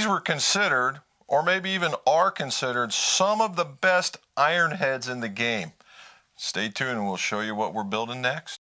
these were considered, or maybe even are considered, some of the best iron heads in the game. Stay tuned and we'll show you what we're building next.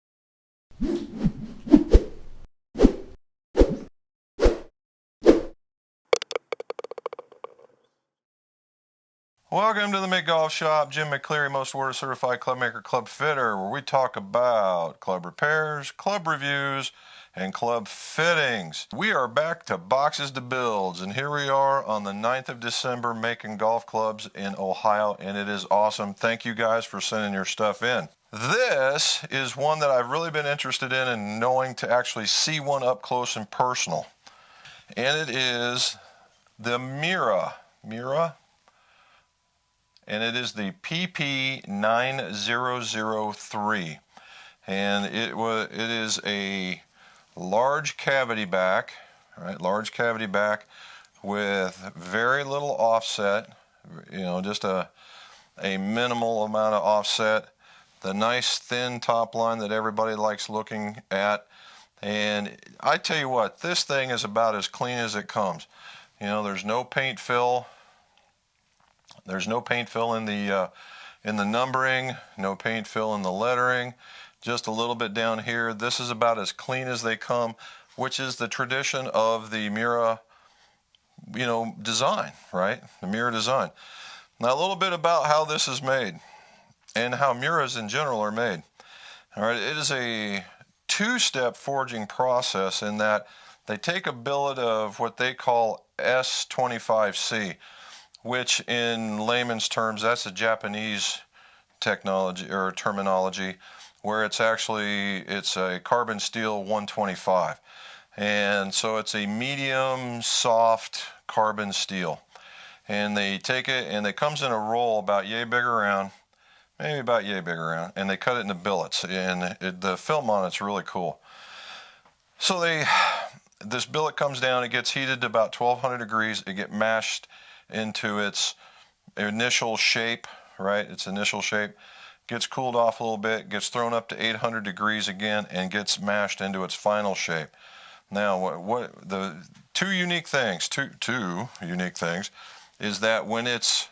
Welcome to the Mid-Golf Shop. Jim McCleary, most awarded certified club maker, club fitter, where we talk about club repairs, club reviews, and club fittings. We are back to boxes to builds, and here we are on the 9th of December making golf clubs in Ohio, and it is awesome. Thank you guys for sending your stuff in. This is one that I've really been interested in and knowing to actually see one up close and personal. And it is the Mira. And it is the PP003. And it is a large cavity back, right? Large cavity back with very little offset, just a minimal amount of offset. The nice thin top line that everybody likes looking at. And I tell you what, this thing is about as clean as it comes. There's no paint fill. There's no paint fill in the numbering, no paint fill in the lettering, just a little bit down here. This is about as clean as they come, which is the tradition of the Mira, design, right? The Mira design. Now a little bit about how this is made and how Miras in general are made. All right, it is a two-step forging process in that they take a billet of what they call S25C, which in layman's terms, that's a Japanese technology or terminology, where it's a carbon steel 125. And so it's a medium soft carbon steel. And they take it and it comes in a roll about yay big around, maybe about yay big around, and they cut it into billets. And the film on it's really cool. So this billet comes down, it gets heated to about 1200 degrees, it gets mashed into its initial shape, right? Its initial shape gets cooled off a little bit, gets thrown up to 800 degrees again, and gets mashed into its final shape. Now, what the two unique things is that when it's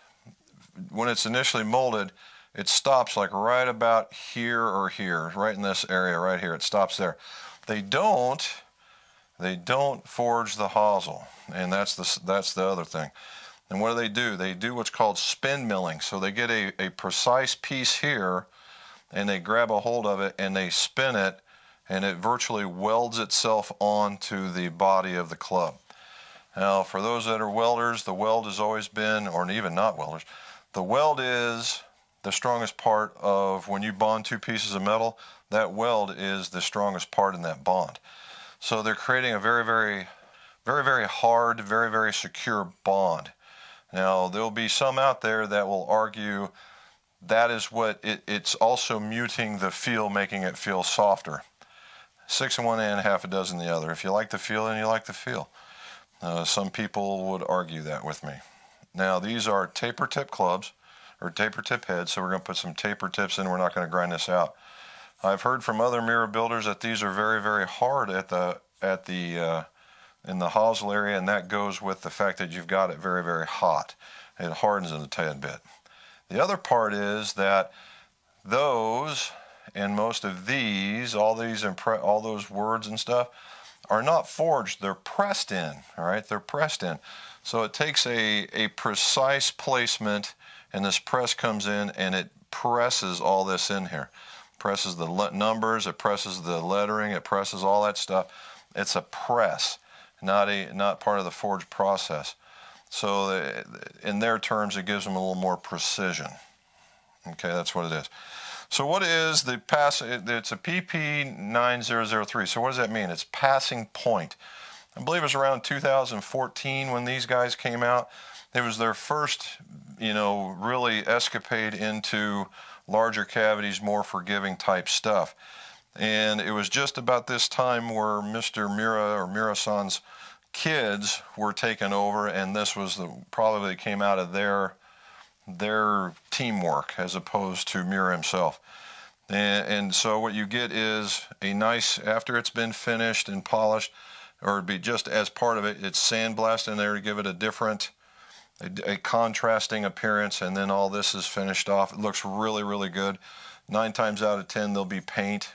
initially molded, it stops like right about here or here, right in this area right here. It stops there. They don't forge the hosel, and that's the other thing. And what do? They do what's called spin milling. So they get a precise piece here, and they grab a hold of it, and they spin it, and it virtually welds itself onto the body of the club. Now, for those that are welders, the weld has always been, or even not welders, the weld is the strongest part of when you bond two pieces of metal. That weld is the strongest part in that bond. So they're creating a very, very, very, very hard, very, very secure bond. Now, there'll be some out there that will argue that is what it's also muting the feel, making it feel softer. 6 in one hand, half a dozen the other. If you like the feel, then you like the feel. Some people would argue that with me. Now, these are taper tip clubs, or taper tip heads, so we're going to put some taper tips in. We're not going to grind this out. I've heard from other Mira builders that these are very, very hard in the hosel area, and that goes with the fact that you've got it very, very hot. It hardens it a tad bit. The other part is that those and most of these, all those words and stuff, are not forged. They're pressed in. All right, they're pressed in. So it takes a precise placement, and this press comes in and it presses all this in here. Presses the numbers, it presses the lettering, it presses all that stuff. It's a press, not part of the forge process. So in their terms, it gives them a little more precision. Okay, that's what it is. So what is the pass? It's a PP003. So what does that mean? It's passing point. I believe it was around 2014 when these guys came out. It was their first, really escapade into larger cavities, more forgiving type stuff. And it was just about this time where Mr. Mira or Mira-san's kids were taken over, and this was probably came out of their teamwork as opposed to Mira himself. And so what you get is a nice, after it's been finished and polished, or it'd be just as part of it. It's sandblasted in there to give it a different, a contrasting appearance, and then all this is finished off. It looks really, really good. 9 times out of 10 there'll be paint.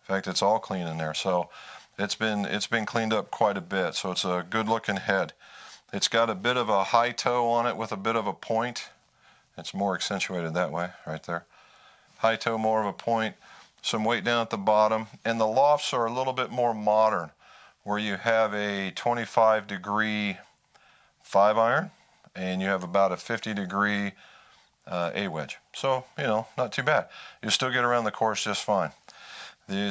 In fact, it's all clean in there. So it's been cleaned up quite a bit. So it's a good looking head. It's got a bit of a high toe on it with a bit of a point. It's more accentuated that way, right there. High toe, more of a point. Some weight down at the bottom. And the lofts are a little bit more modern, where you have a 25-degree 5-iron, and you have about a 50-degree A-wedge. So, you know, not too bad. You still get around the course just fine.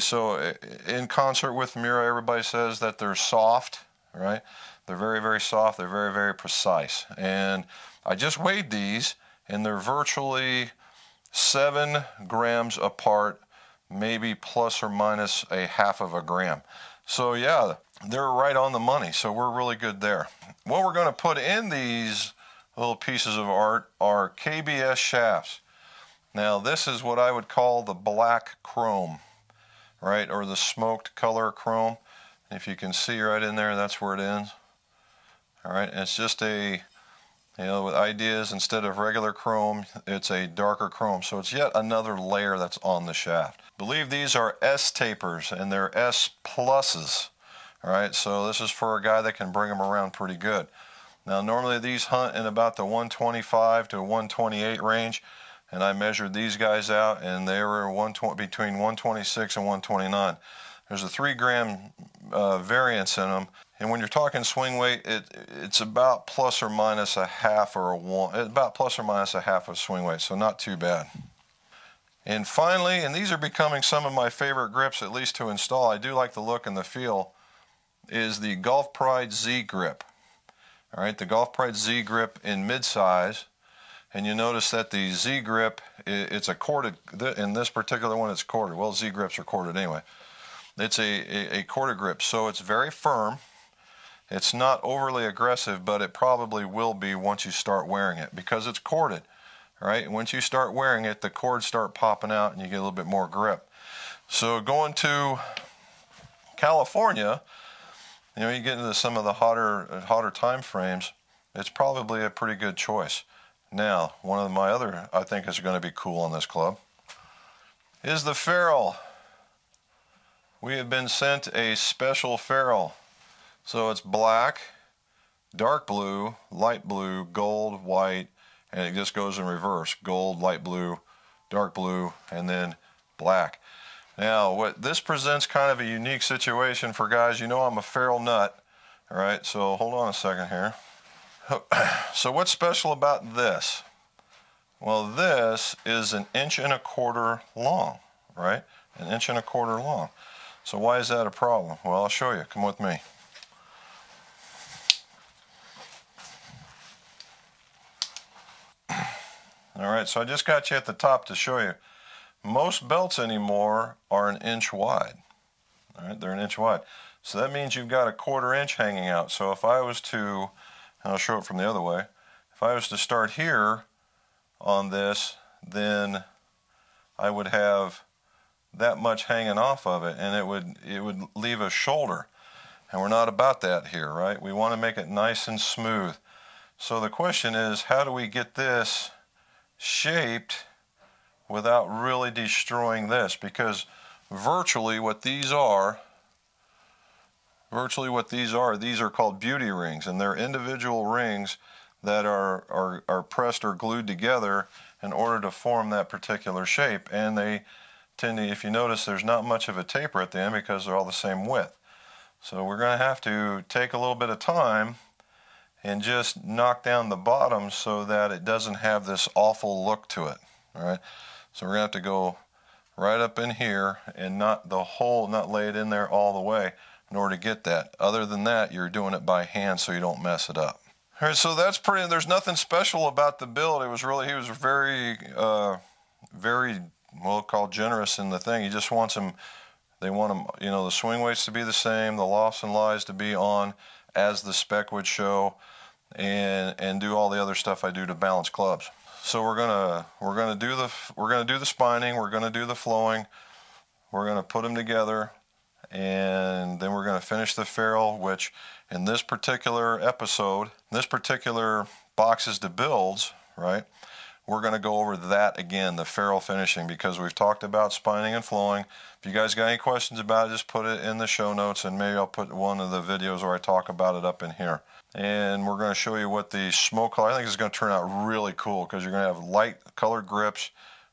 So in concert with Mira, everybody says that they're soft, right? They're very, very soft. They're very, very precise. And I just weighed these, and they're virtually 7 grams apart, maybe plus or minus a half of a gram. So yeah, they're right on the money. So we're really good there. What we're going to put in these little pieces of art are KBS shafts. Now this is what I would call the black chrome, right, or the smoked color chrome. If you can see right in there, that's where it ends. All right, and it's just a, you know, with ideas, instead of regular chrome, it's a darker chrome. So it's yet another layer that's on the shaft. I believe these are S tapers, and they're S pluses. All right, so this is for a guy that can bring them around pretty good. Now normally these hunt in about the 125 to 128 range, and I measured these guys out, and they were between 126 and 129. There's a 3-gram variance in them, and when you're talking swing weight, it's about plus or minus a half or a one, about plus or minus a half of swing weight, so not too bad. And finally, and these are becoming some of my favorite grips, at least to install, I do like the look and the feel, is the Golf Pride Z grip. All right, the Golf Pride Z grip in mid-size, and you notice that the Z grip, it's a corded, in this particular one it's corded. Well, Z grips are corded anyway. It's a corded grip, so it's very firm. It's not overly aggressive, but it probably will be once you start wearing it, because it's corded. All right, once you start wearing it, the cords start popping out and you get a little bit more grip. So going to California, you know, you get into some of the hotter time frames, it's probably a pretty good choice. Now, one of my other, I think, is going to be cool on this club, is the ferrule. We have been sent a special ferrule. So it's black, dark blue, light blue, gold, white, and it just goes in reverse. Gold, light blue, dark blue, and then black. Now, what this presents kind of a unique situation for guys. You know I'm a ferrule nut. All right, so hold on a second here. So what's special about this? Well, this is 1 1/4 inch long, right? 1 1/4 inch long. So why is that a problem? Well, I'll show you. Come with me. All right, so I just got you at the top to show you. Most belts anymore are 1 inch wide. All right, they're 1 inch wide. So that means you've got a 1/4 inch hanging out. So if I was to, and I'll show it from the other way, if I was to start here on this, then I would have that much hanging off of it, and it would leave a shoulder. And we're not about that here, right? We want to make it nice and smooth. So the question is, how do we get this shaped without really destroying this? Because virtually what these are called beauty rings, and they're individual rings that are pressed or glued together in order to form that particular shape. And they tend to, if you notice, there's not much of a taper at the end because they're all the same width. So we're going to have to take a little bit of time and just knock down the bottom so that it doesn't have this awful look to it. All right, so we're going to have to go right up in here and not lay it in there all the way in order to get that. Other than that, you're doing it by hand so you don't mess it up. All right, so that's pretty, there's nothing special about the build. It was really, he was very, very, well, called generous in the thing. He just wants them, they want them, you know, the swing weights to be the same, the lofts and lies to be on as the spec would show, and do all the other stuff I do to balance clubs. So we're gonna do the spining, we're gonna do the flowing, we're gonna put them together, and then we're going to finish the ferrule, which in this particular episode, this particular boxes to builds, right, we're going to go over that again, the ferrule finishing, because we've talked about spining and flowing. If you guys got any questions about it, just put it in the show notes, and maybe I'll put one of the videos where I talk about it up in here. And we're going to show you what the smoke color, I think it's going to turn out really cool, because you're going to have light colored grips,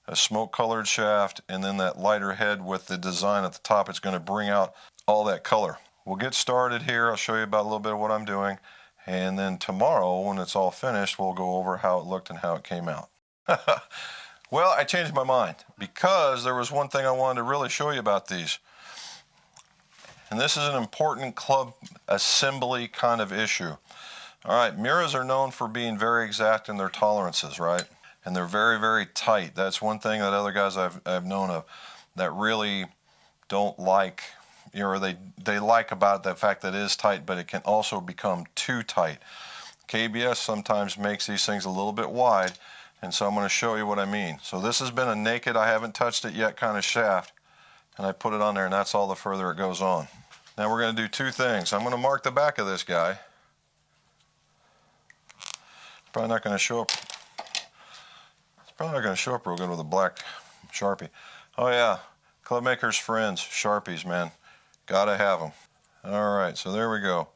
a smoke colored shaft, and then that lighter head with the design at the top. It's going to bring out all that color. We'll get started here. I'll show you about a little bit of what I'm doing, and then tomorrow when it's all finished, we'll go over how it looked and how it came out. Well, I changed my mind, because there was one thing I wanted to really show you about these, and this is an important club assembly kind of issue. All right, Miras are known for being very exact in their tolerances, right? And they're very, very tight. That's one thing that other guys I've known of that really don't like, you know, or they like about the fact that it is tight, but it can also become too tight. KBS sometimes makes these things a little bit wide, and so I'm going to show you what I mean. So this has been a naked, I haven't touched it yet kind of shaft, and I put it on there, and that's all the further it goes on. Now we're going to do two things. I'm going to mark the back of this guy. Probably not going to show up. Probably not going to show up real good with a black Sharpie. Oh yeah, Club Makers Friends, Sharpies, man. Gotta have them. All right, so there we go.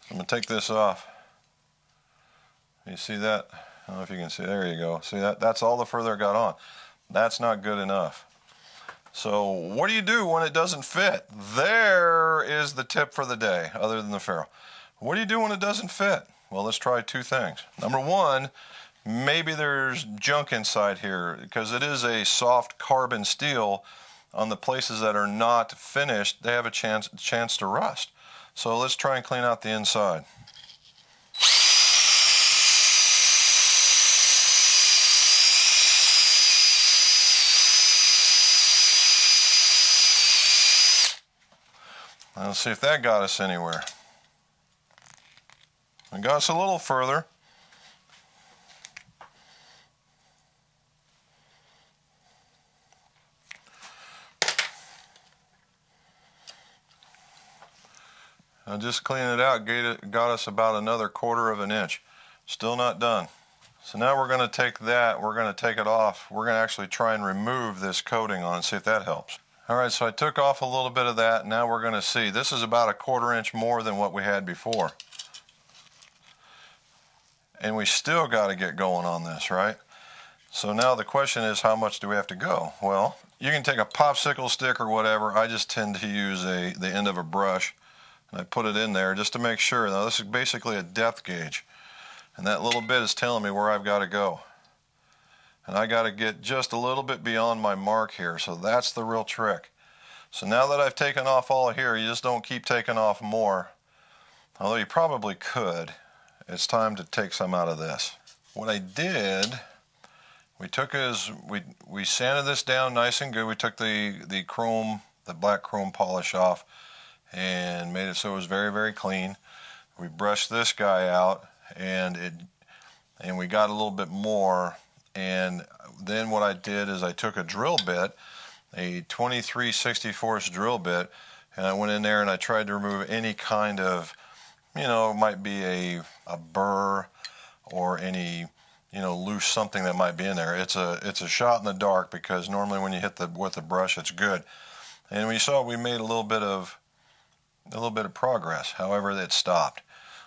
I'm going to take this off. You see that? I don't know if you can see. There you go. See that? That's all the further it got on. That's not good enough. So what do you do when it doesn't fit? There is the tip for the day, other than the ferrule. What do you do when it doesn't fit? Well, let's try two things. Number one, maybe there's junk inside here, because it is a soft carbon steel. On the places that are not finished, they have a chance to rust. So let's try and clean out the inside. Let's see if that got us anywhere. It got us a little further. Now just cleaning it out got us about another 1/4 of an inch. Still not done. So now we're going to take that, we're going to take it off. We're going to actually try and remove this coating on it, see if that helps. All right, so I took off a little bit of that. Now we're going to see. This is about a 1/4 inch more than what we had before. And we still got to get going on this, right? So now the question is, how much do we have to go? Well, you can take a popsicle stick or whatever. I just tend to use the end of a brush. And I put it in there just to make sure. Now this is basically a depth gauge. And that little bit is telling me where I've got to go. And I got to get just a little bit beyond my mark here. So that's the real trick. So now that I've taken off all of here, you just don't keep taking off more. Although you probably could. It's time to take some out of this. What I did, we sanded this down nice and good. We took the chrome, the black chrome polish off, and made it so it was very, very clean. We brushed this guy out, and we got a little bit more. And then what I did is I took a drill bit, a 23/64 drill bit, and I went in there and I tried to remove any kind of, you know, it might be a burr or any, you know, loose something that might be in there. It's a shot in the dark, because normally when you hit with the brush, it's good. And we saw we made a little bit of progress. However, it stopped.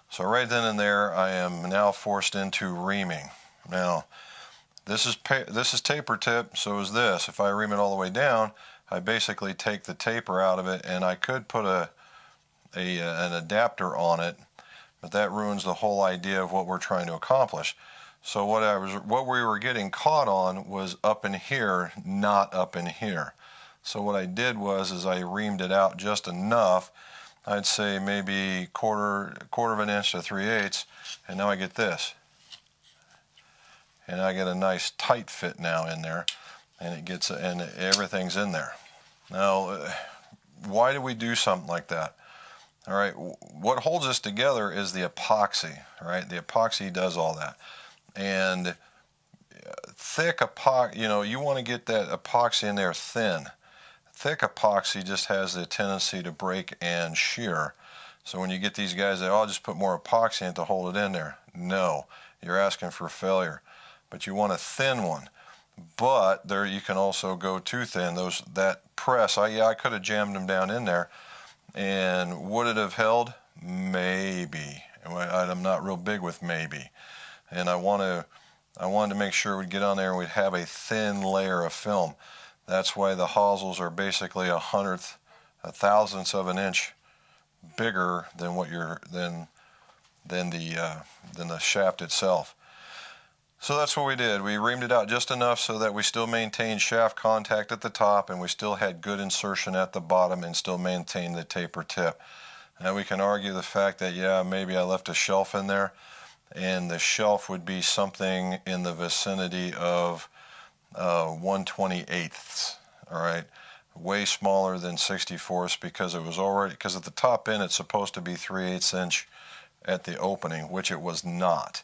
So right then and there, I am now forced into reaming. Now, this is taper tip, so is this. If I ream it all the way down, I basically take the taper out of it, and I could put an adapter on it, but that ruins the whole idea of what we're trying to accomplish. So what we were getting caught on was up in here, not up in here. So what I did was I reamed it out just enough. I'd say maybe quarter of an inch to 3/8, and now I get this. And I get a nice tight fit now in there, and everything's in there. Now, why do we do something like that? All right, what holds us together is the epoxy, right? The epoxy does all that. And thick epoxy, you know, you want to get that epoxy in there thin thick epoxy just has the tendency to break and shear. So when you get these guys that, oh, I'll just put more epoxy in to hold it in there. No, you're asking for failure. But you want a thin one. But there you can also go too thin. That press, I could have jammed them down in there. And would it have held? Maybe. I'm not real big with maybe. And I wanted to make sure we'd get on there and we'd have a thin layer of film. That's why the hosels are basically a thousandth of an inch bigger than what than the shaft itself. So that's what we did. We reamed it out just enough so that we still maintained shaft contact at the top and we still had good insertion at the bottom and still maintained the taper tip. Now we can argue the fact that, yeah, maybe I left a shelf in there, and the shelf would be something in the vicinity of 1/28, all right, way smaller than 64ths because at the top end it's supposed to be 3/8 inch at the opening, which it was not.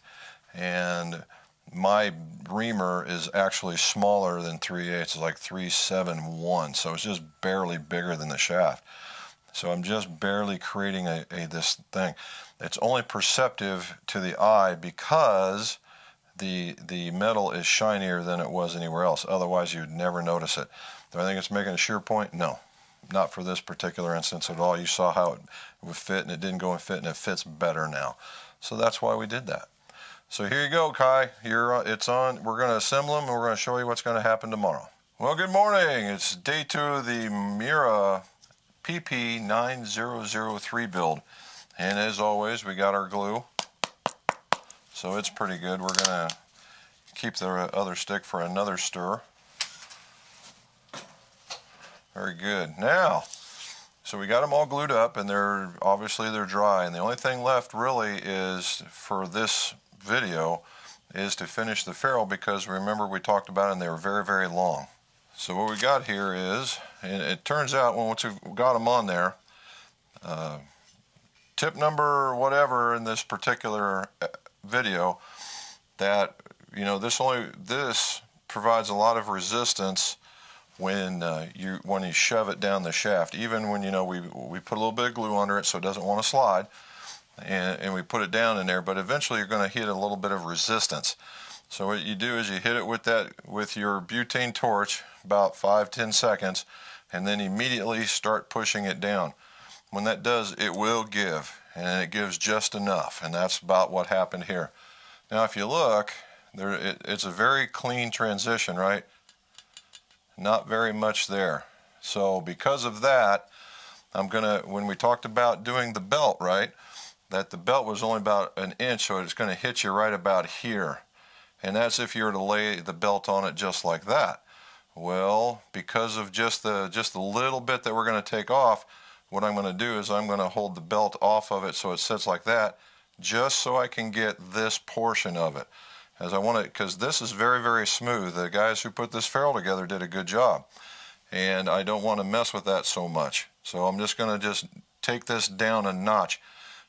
And my reamer is actually smaller than 3/8, it's like 3/7/1, so it's just barely bigger than the shaft. So I'm just barely creating this thing. It's only perceptive to the eye because the metal is shinier than it was anywhere else. Otherwise you'd never notice it. Do I think it's making a shear point? No, not for this particular instance at all. You saw how it would fit, and it didn't go and fit, and it fits better now. So that's why we did that. So here you go, Kai. It's on. We're going to assemble them, and we're going to show you what's going to happen tomorrow. Well, good morning. It's day 2 of the Mira PP003 build. And as always, we got our glue. So it's pretty good. We're going to keep the other stick for another stir. Very good. Now, so we got them all glued up, and obviously they're dry. And the only thing left really is for this video is to finish the ferrule, because remember we talked about it and they were very, very long. So what we got here is, and it turns out once we've got them on there, tip number whatever in this particular video, that this provides a lot of resistance when you shove it down the shaft. Even when we put a little bit of glue under it so it doesn't want to slide, and we put it down in there, but eventually you're going to hit a little bit of resistance. So what you do is you hit it with your butane torch about 5-10 seconds, and then immediately start pushing it down. When that does, it will give, and it gives just enough, and that's about what happened here. Now if you look, it's a very clean transition, right? Not very much there. So because of that, when we talked about doing the belt, right, that the belt was only about an inch, so it's going to hit you right about here. And that's if you were to lay the belt on it just like that. Well, because of just the little bit that we're going to take off, what I'm going to do is I'm going to hold the belt off of it so it sits like that, just so I can get this portion of it. As I want it, because this is very, very smooth. The guys who put this ferrule together did a good job, and I don't want to mess with that so much. So I'm just going to take this down a notch.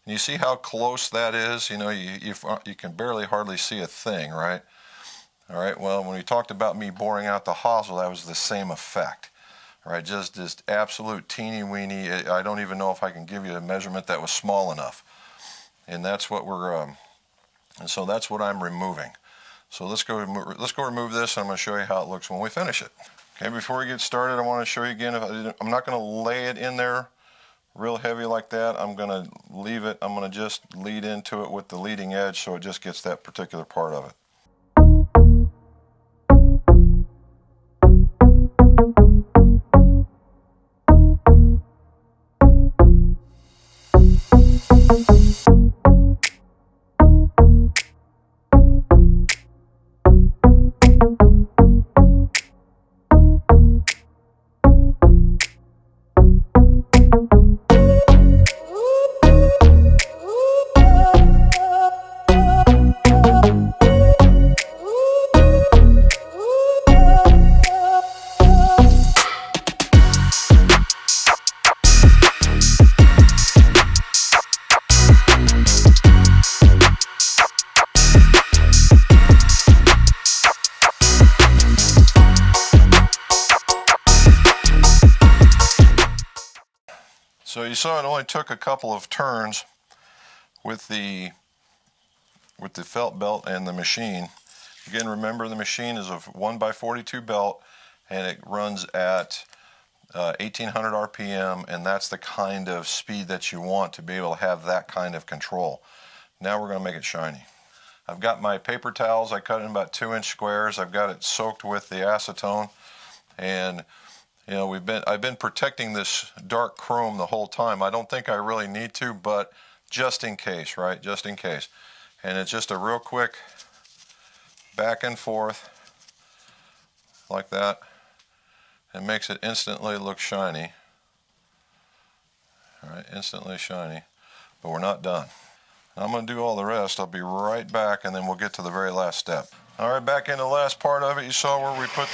And you see how close that is? You can barely hardly see a thing, right? All right, well, when we talked about me boring out the hosel, that was the same effect. All right, just this absolute teeny weeny. I don't even know if I can give you a measurement that was small enough. And that's what and so that's what I'm removing. So let's go remove this, and I'm going to show you how it looks when we finish it. Okay, before we get started, I want to show you again, I'm not going to lay it in there real heavy like that. I'm going to leave it, I'm going to just lead into it with the leading edge so it just gets that particular part of it. you saw it only took a couple of turns with the felt belt and the machine. Again, remember the machine is a 1x42 belt, and it runs at 1800 RPM, and that's the kind of speed that you want to be able to have that kind of control. Now we're going to make it shiny. I've got my paper towels. I cut in about 2-inch squares. I've got it soaked with the acetone, and you know, I've been protecting this dark chrome the whole time. I don't think I really need to, but just in case, right? Just in case. And it's just a real quick back and forth like that. It makes it instantly look shiny. All right, instantly shiny. But we're not done. I'm going to do all the rest. I'll be right back, and then we'll get to the very last step. All right, back in the last part of it, you saw where we put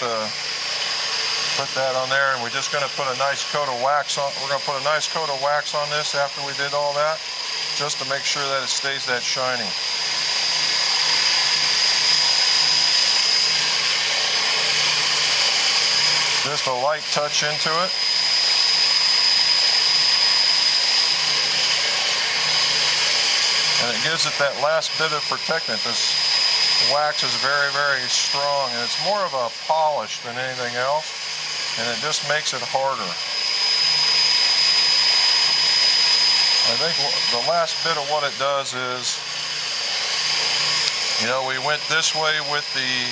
that on there, and we're just going to put a nice coat of wax on. We're going to put a nice coat of wax on this after we did all that, just to make sure that it stays that shiny. Just a light touch into it. And it gives it that last bit of protectant. This wax is very, very strong, and it's more of a polish than anything else, and it just makes it harder. I think the last bit of what it does is, you know, we went this way with we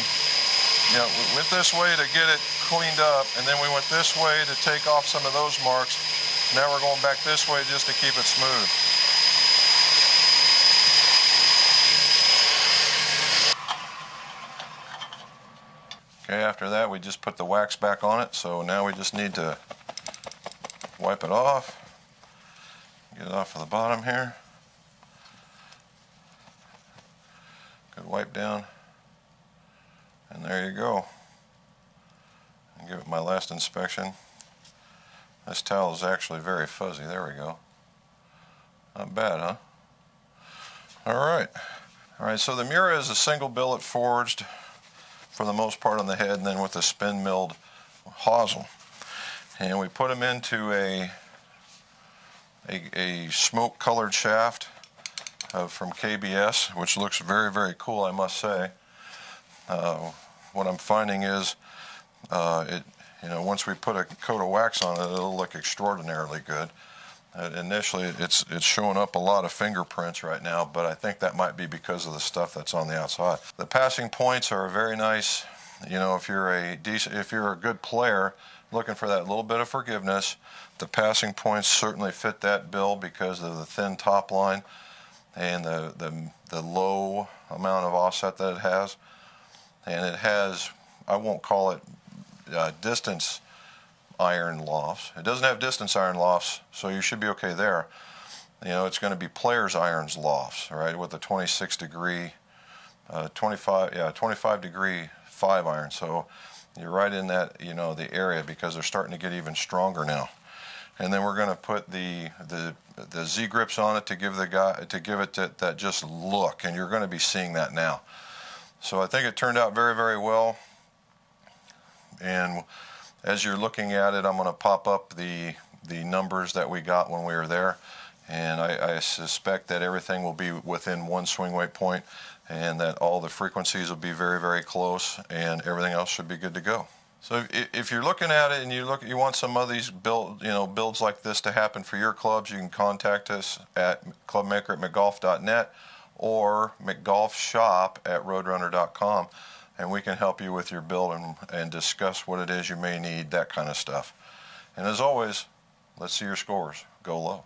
went this way to get it cleaned up, and then we went this way to take off some of those marks. Now we're going back this way just to keep it smooth. Okay, after that we just put the wax back on it, so now we just need to wipe it off. Get it off of the bottom here. Good wipe down. And there you go. And give it my last inspection. This towel is actually very fuzzy. There we go. Not bad, huh? Alright. Alright, so the Mira is a single billet forged for the most part on the head, and then with a spin milled hosel. And we put them into a smoke colored shaft from KBS, which looks very, very cool, I must say. What I'm finding is once we put a coat of wax on it, it'll look extraordinarily good. Initially it's showing up a lot of fingerprints right now, but I think that might be because of the stuff that's on the outside. The passing points are very nice. You know, if you're a good player looking for that little bit of forgiveness, the passing points certainly fit that bill because of the thin top line and the low amount of offset that it has. And it has, I won't call it distance iron lofts. It doesn't have distance iron lofts, so you should be okay there. You know, it's going to be player's irons lofts, right, with a 25 degree 5 iron. So you're right in that, you know, the area, because they're starting to get even stronger now. And then we're going to put the Zgrips on it to give it that just look, and you're going to be seeing that now. So I think it turned out very, very well. And as you're looking at it, I'm going to pop up the numbers that we got when we were there, and I suspect that everything will be within one swing weight point, and that all the frequencies will be very, very close, and everything else should be good to go. So if you're looking at it and you want some of these builds like this to happen for your clubs, you can contact us at clubmaker@mcgolf.net or mcgolfshop@roadrunner.com. and we can help you with your build and discuss what it is you may need, that kind of stuff. And as always, let's see your scores go low.